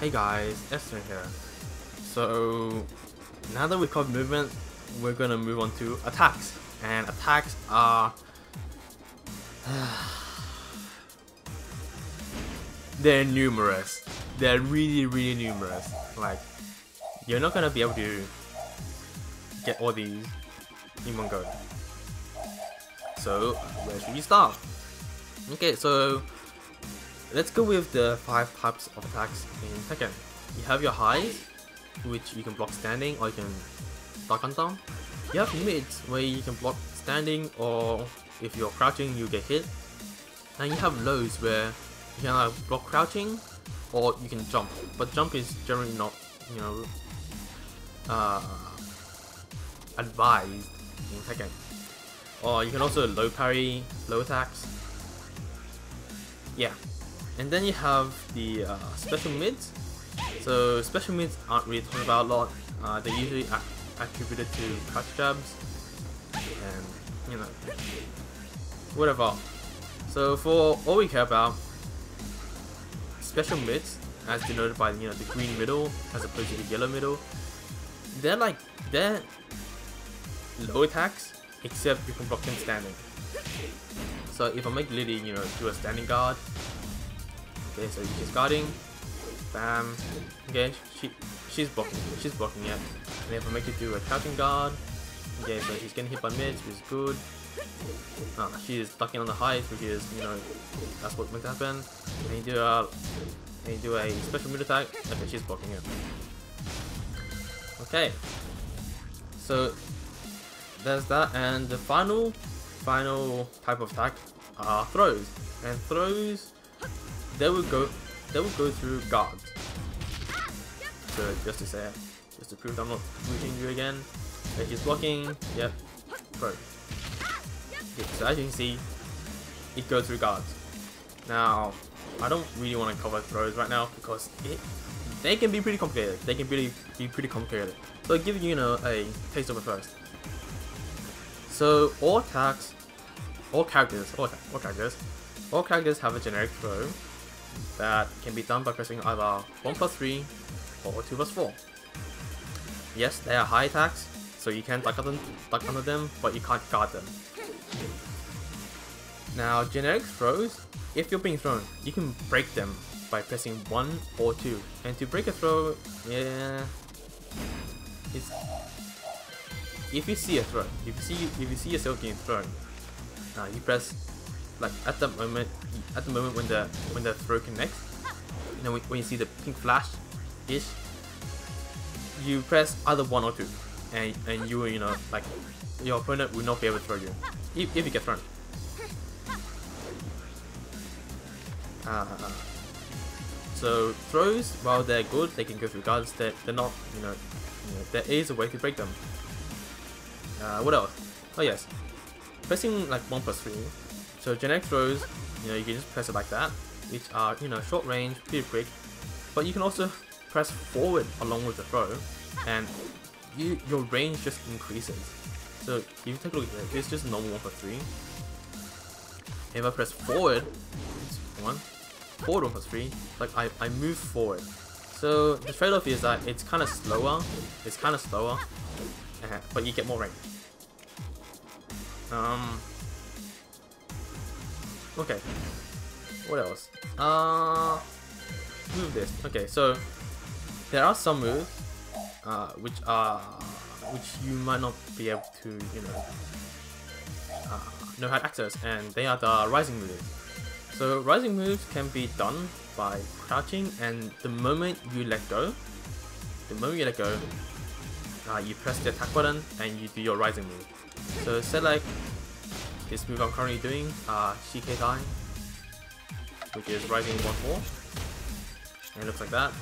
Hey guys, Esther here. So now that we've covered movement, we're gonna move on to attacks. And attacks are they're numerous. They're really numerous. Like, you're not gonna be able to get all these in one go. So where should we start? Okay, so let's go with the 5 types of attacks in Tekken. You have your highs, which you can block standing or you can duck under. You have mids, where you can block standing or if you're crouching you get hit. And you have lows, where you can either block crouching or you can jump. But jump is generally not, advised in Tekken. Or you can also low parry, low attacks. Yeah. And then you have the special mids. So special mids aren't really talked about a lot. They're usually attributed to crouch jabs and whatever. So for all we care about, special mids, as denoted by the green middle as opposed to the yellow middle, they're low attacks, except you can block them standing. So if I make Lily, do a standing guard. Okay, so she's guarding. Bam. Okay, she's blocking it. And if I make it do a crouching guard, okay, so she's getting hit by mids, which is good. She is ducking on the highs, which is that's what meant to happen. And you do a special mid attack. Okay, she's blocking it. Okay. So there's that, and the final type of attack are throws. And throws, they will go through guards. So just to say it, just to prove I'm not losing you again. Okay, he's blocking. Yep. Throw. Okay, so as you can see, it goes through guards. Now, I don't really want to cover throws right now because they can be pretty complicated. They can really be pretty complicated. So I'll give you a taste of it first. So all characters have a generic throw that can be done by pressing either 1+3 or 2+4. Yes, they are high attacks, so you can duck under them, but you can't guard them. Now, generic throws, if you're being thrown, you can break them by pressing 1 or 2. And to break a throw, if you see a throw, if you see yourself getting thrown, you press at the moment when the throw connects, when you see the pink flash ish, you press either 1 or 2, and you your opponent will not be able to throw you if you get thrown. So throws, while they're good, they can go through guards. They're not, there is a way to break them. What else? Oh yes, pressing 1+3. So generic throws, you can just press it like that, which are short range, pretty quick. But you can also press forward along with the throw, and your range just increases. So if you take a look at it, it's just normal 1+3. If I press forward, it's 1. Forward 1+3, I move forward. So the trade-off is that it's kind of slower. But you get more range. Okay. What else? Move this. Okay, so there are some moves which you might not be able to know how to access, and they are the rising moves. So rising moves can be done by crouching, and the moment you let go, you press the attack button and you do your rising move. So say this move I'm currently doing, Shikai, which is rising 1-4, and it looks like that.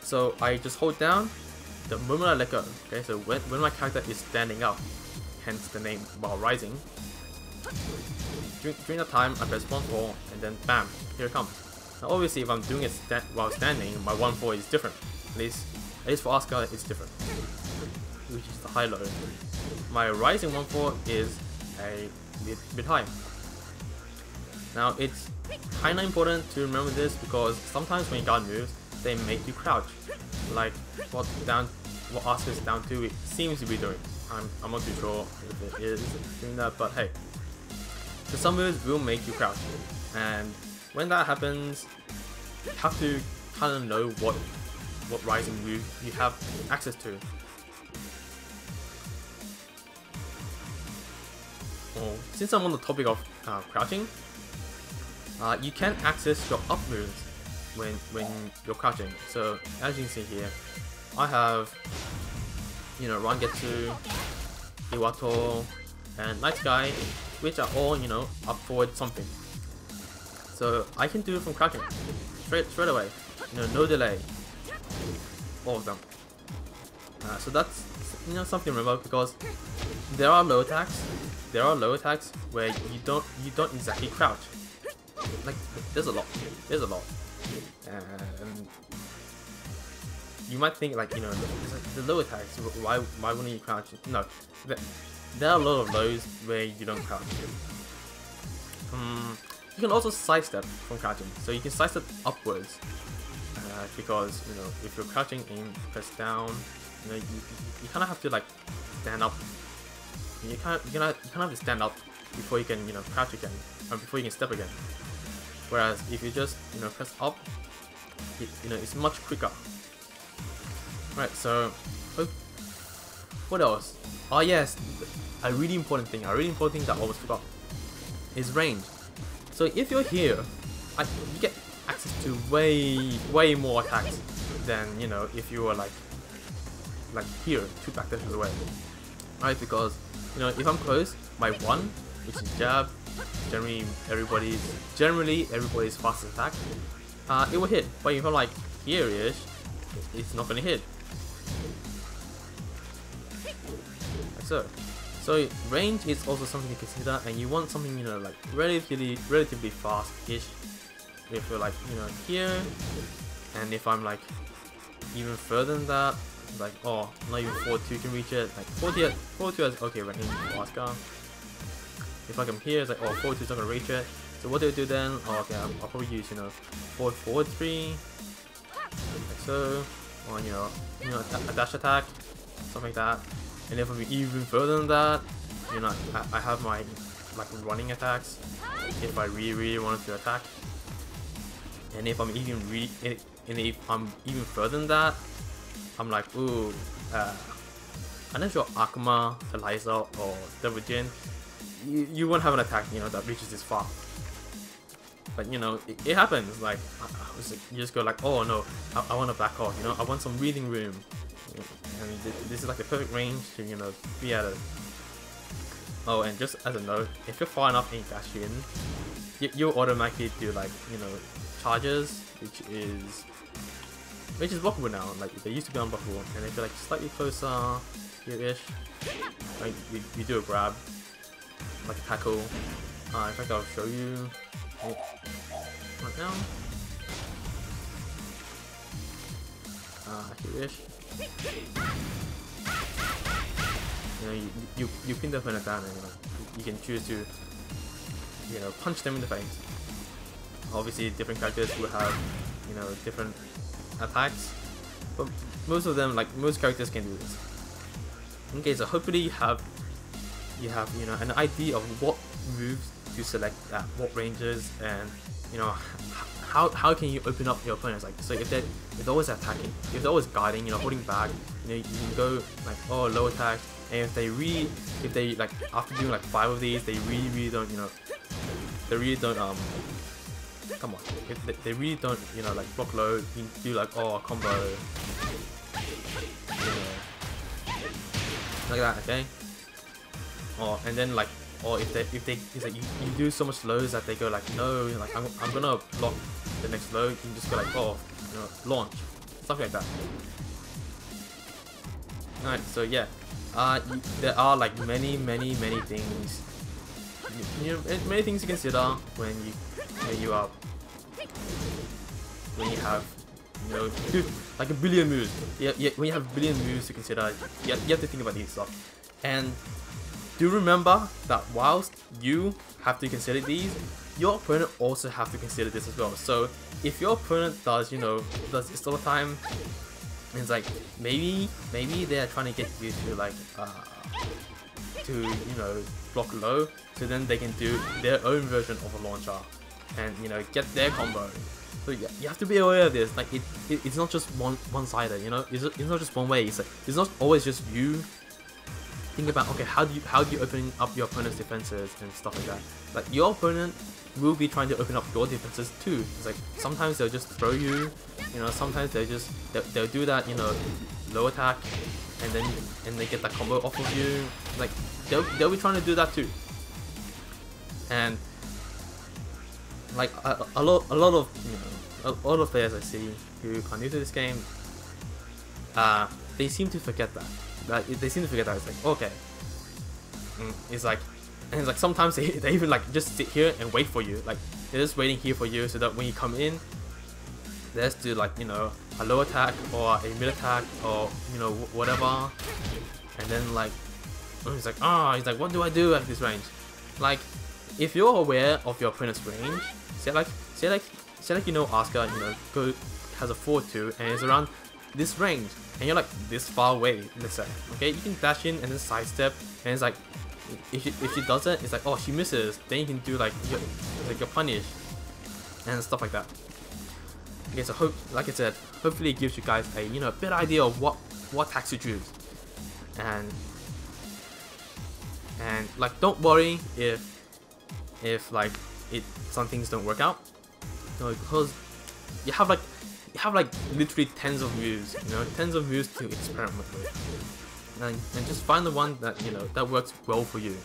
So I just hold down the moment I let go. Okay, so when my character is standing up, hence the name while rising, during that time I press 1-4 and then bam, here it comes. Now obviously if I'm doing it while standing, my 1-4 is different. At least for Asuka it's different, which is the high-low. My rising 1-4 is a mid-high. Now it's kinda important to remember this because sometimes when you guard moves, they make you crouch. Like what Asuka's down to seems to be doing. I'm not too sure if it is doing that, but hey. So some moves will make you crouch. And when that happens, you have to kinda know what rising move you have access to. Well, since I'm on the topic of crouching, you can access your up moves when you're crouching. So as you can see here, I have, you know, Rangetsu, Iwato, and Night Sky, which are all, you know, up forward something. So I can do it from crouching straight away, you know, no delay, all of them. So that's, you know, something to remember because there are low attacks. There are low attacks where you don't exactly crouch. Like there's a lot, and you might think like, you know, the low attacks. Why wouldn't you crouch? No, there are a lot of lows where you don't crouch. You can also sidestep from crouching, so you can sidestep upwards because, you know, if you're crouching and press down, you know, you kind of have to like stand up. You kind of have to stand up before you can, you know, crouch again, or before you can step again. Whereas if you just, you know, press up, you know, it's much quicker. Right. So, what else? Oh yes, a really important thing that I almost forgot is range. So if you're here, you get access to way more attacks than, you know, if you were like here, 2 backdashes away. Right, because, you know, if I'm close, my 1, which is jab, generally everybody's fastest attack, it will hit. But if I'm like here-ish, it's not gonna hit. Like so. So range is also something to consider, and you want something, you know, like relatively fast-ish. If you're like, you know, here, and if I'm like even further than that, like, oh, not even 4-2 can reach it. Like 4-2 has okay range for Asuka. If I come here, it's like, oh, 4-2 is not gonna reach it. So what do I do then? Oh, okay, I'll probably use, you know, 4-3, like so, or you know, a dash attack, something like that. And if I'm even further than that, you know, I have my like running attacks if I really wanted to attack. And if I'm even further than that, I'm like, ooh, unless you're Akuma, Eliza, or Devil Jin, you won't have an attack, you know, that reaches this far. But you know, it happens. Like, you just go like, oh no, I want to back off. You know, I want some breathing room. And this is like the perfect range to, you know, be at it. Oh, and just as a note, if you're far enough in dash in, you'll automatically do like, you know, charges, which is blockable now. Like they used to be unblockable, and if you're like slightly closer here-ish, like you do a grab, like a tackle. In fact, I'll show you right now. Here-ish. You know, you pin the opponent down, and you can choose to, you know, punch them in the face. Obviously, different characters will have, you know, different attacks, but most of them, like most characters, can do this. Okay, so hopefully you have, you know, an idea of what moves to select at what ranges, and you know, how can you open up your opponents. Like, so if they're always attacking, if they're always guarding, you know, holding back, you know, you can go like, oh, low attack, and if they like after doing like 5 of these, they really don't, you know, they really don't come on, if they really don't, you know, like block low, you can do like, oh, a combo, you know, like that, okay? Or and then like, or if it's like you do so much lows that they go like, no, like I'm gonna block the next low, you can just go like, oh, you know, launch, something like that. Alright, so yeah, there are like many things, you know, many things to consider when you have, you know, like a billion moves. Yeah, when you have a billion moves to consider, you have to think about these stuff. And do remember that whilst you have to consider these, your opponent also have to consider this as well. So if your opponent does, you know, does this all the time, it's like maybe they're trying to get you to like to, you know, block low, so then they can do their own version of a launcher and, you know, get their combo. So yeah, you have to be aware of this. Like it's not just one-sided, you know. It's not just one way. It's like it's not always just you. Think about, okay, how do you open up your opponent's defenses and stuff like that. Like your opponent will be trying to open up your defenses too. It's like sometimes they'll just throw you, you know. Sometimes they'll do that, you know, low attack, and then they get that combo off of you. Like they'll be trying to do that too. And like a lot of, you know, a lot of players I see who are new to this game, they seem to forget that. Like they seem to forget that. It's like, okay, it's like, and it's like sometimes they even like just sit here and wait for you. Like they're just waiting here for you so that when you come in, they just do like, you know, a low attack or a mid attack or, you know, whatever, and then like he's like, he's like, what do I do at this range? Like if you're aware of your opponent's range, say like you know, Asuka, you know, has a 4-2 and is around this range, and you're like this far away, let's say, okay, you can dash in and then sidestep, and it's like if she does it, it's like, oh, she misses, then you can do like your punish and stuff like that. Okay, so like I said, hopefully it gives you guys a, you know, a better idea of what attacks to choose, and like don't worry if like some things don't work out, you know, because you have like literally tens of moves, you know, tens of moves to experiment with, and just find the one that, you know, that works well for you.